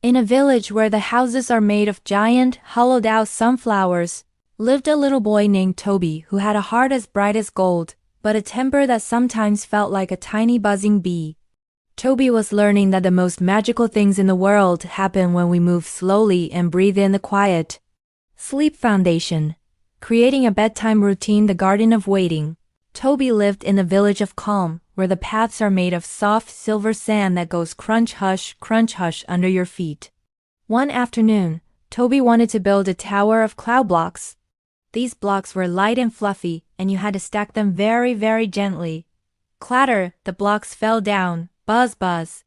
In a village where the houses are made of giant, hollowed-out sunflowers, lived a little boy named Toby who had a heart as bright as gold, but a temper that sometimes felt like a tiny buzzing bee. Toby was learning that the most magical things in the world happen when we move slowly and breathe in the quiet. Sleep Foundation. Creating a bedtime routine. The Garden of Waiting. Toby lived in a village of calm, where the paths are made of soft silver sand that goes crunch hush under your feet. One afternoon, Toby wanted to build a tower of cloud blocks. These blocks were light and fluffy, and you had to stack them very, very gently. Clatter, the blocks fell down. Buzz, buzz.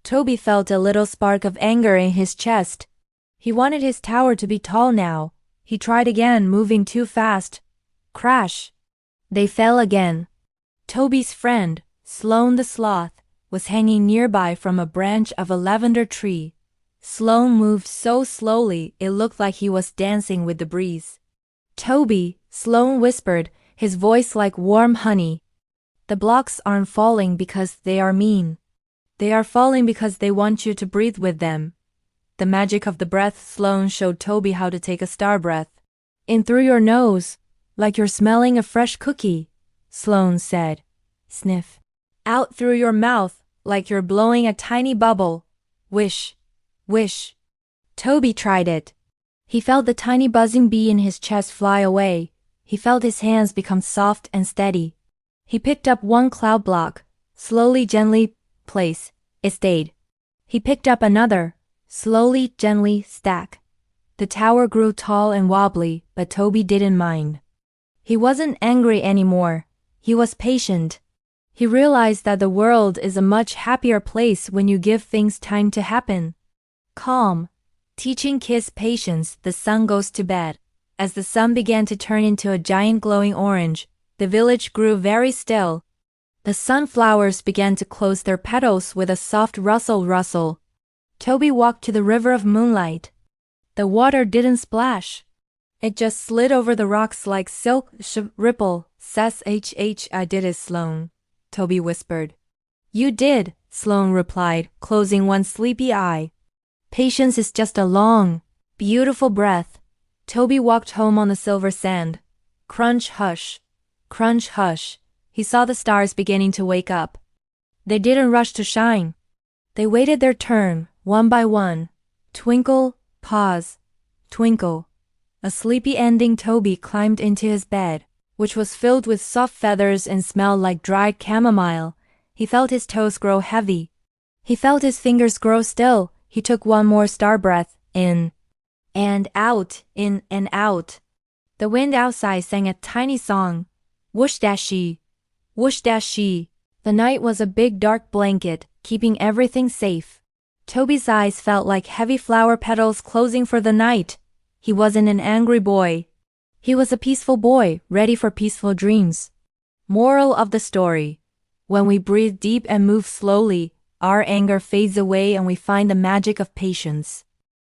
Toby felt a little spark of anger in his chest. He wanted his tower to be tall now. He tried again, moving too fast. Crash. They fell again. Toby's friend, Sloan the Sloth, was hanging nearby from a branch of a lavender tree. Sloan moved so slowly it looked like he was dancing with the breeze. Toby, Sloan whispered, his voice like warm honey. The blocks aren't falling because they are mean. They are falling because they want you to breathe with them. The magic of the breath. Sloan showed Toby how to take a star breath. In through your nose, like you're smelling a fresh cookie, Sloan said. Sniff. Out through your mouth, like you're blowing a tiny bubble. Wish. Wish. Toby tried it. He felt the tiny buzzing bee in his chest fly away. He felt his hands become soft and steady. He picked up one cloud block. Slowly, gently, place. It stayed. He picked up another. Slowly, gently, stack. The tower grew tall and wobbly, but Toby didn't mind. He wasn't angry anymore. He was patient. He realized that the world is a much happier place when you give things time to happen. Calm. Teaching kids patience. The sun goes to bed. As the sun began to turn into a giant glowing orange, the village grew very still. The sunflowers began to close their petals with a soft rustle. Toby walked to the river of moonlight. The water didn't splash. It just slid over the rocks like silk ripple. I did it, Sloan, Toby whispered. You did, Sloan replied, closing one sleepy eye. Patience is just a long, beautiful breath. Toby walked home on the silver sand. Crunch hush. Crunch hush. He saw the stars beginning to wake up. They didn't rush to shine. They waited their turn, one by one. Twinkle, pause, twinkle. A sleepy ending. Toby climbed into his bed, which was filled with soft feathers and smelled like dried chamomile. He felt his toes grow heavy. He felt his fingers grow still. He took one more star breath, in and out, in and out. The wind outside sang a tiny song. Whoosh-dashy, whoosh-dashy. The night was a big dark blanket, keeping everything safe. Toby's eyes felt like heavy flower petals closing for the night. He wasn't an angry boy. He was a peaceful boy, ready for peaceful dreams. Moral of the story. When we breathe deep and move slowly, our anger fades away and we find the magic of patience.